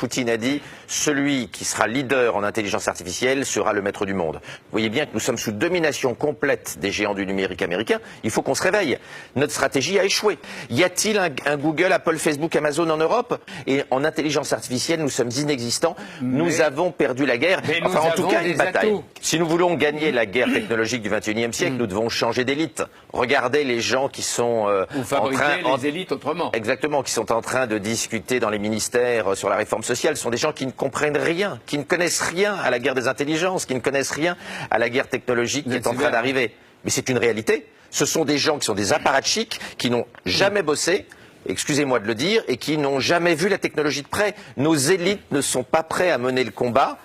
Poutine a dit « Celui qui sera leader en intelligence artificielle sera le maître du monde ». Vous voyez bien que nous sommes sous domination complète des géants du numérique américain. Il faut qu'on se réveille. Notre stratégie a échoué. Y a-t-il un Google, Apple, Facebook, Amazon en Europe? Et en intelligence artificielle, nous sommes inexistants. Nous avons perdu la guerre. Enfin, en tout cas, une bataille. Si nous voulons gagner la guerre technologique du XXIe siècle, nous devons changer d'élite. Regardez les gens qui sont les élites autrement. Exactement, qui sont en train de discuter dans les ministères sur la réforme sociale. Ce sont des gens qui ne comprennent rien, qui ne connaissent rien à la guerre des intelligences, qui ne connaissent rien à la guerre technologique qui est en train d'arriver. Mais c'est une réalité. Ce sont des gens qui sont des apparatchiks, qui n'ont jamais bossé, excusez-moi de le dire, et qui n'ont jamais vu la technologie de près. Nos élites ne sont pas prêts à mener le combat.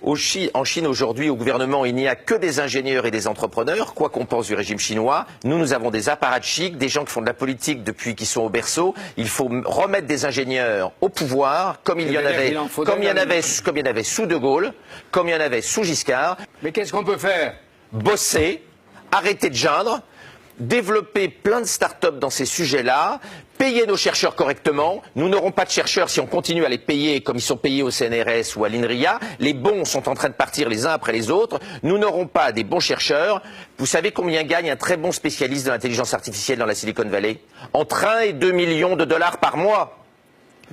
En Chine aujourd'hui, au gouvernement, il n'y a que des ingénieurs et des entrepreneurs, quoi qu'on pense du régime chinois. Nous avons des apparatchiks, des gens qui font de la politique depuis qu'ils sont au berceau. Il faut remettre des ingénieurs au pouvoir, comme il y en avait sous De Gaulle, comme il y en avait sous Giscard. Mais qu'est-ce qu'on peut faire? Bosser, arrêter de geindre, développer plein de start-up dans ces sujets-là, payer nos chercheurs correctement. Nous n'aurons pas de chercheurs si on continue à les payer comme ils sont payés au CNRS ou à l'INRIA. Les bons sont en train de partir les uns après les autres. Nous n'aurons pas des bons chercheurs. Vous savez combien gagne un très bon spécialiste de l'intelligence artificielle dans la Silicon Valley? Entre 1 et 2 millions de dollars par mois.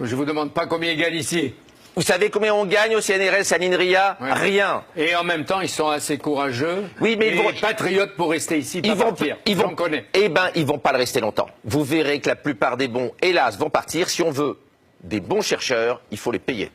Je vous demande pas combien il gagne ici. Vous savez combien on gagne au CNRS, à l'INRIA? Ouais. Rien. Et en même temps, ils sont assez courageux. Oui, mais ils vont patriotes pour rester ici, pas partir. J'en connais. Eh ben, ils vont pas le rester longtemps. Vous verrez que la plupart des bons, hélas, vont partir. Si on veut des bons chercheurs, il faut les payer.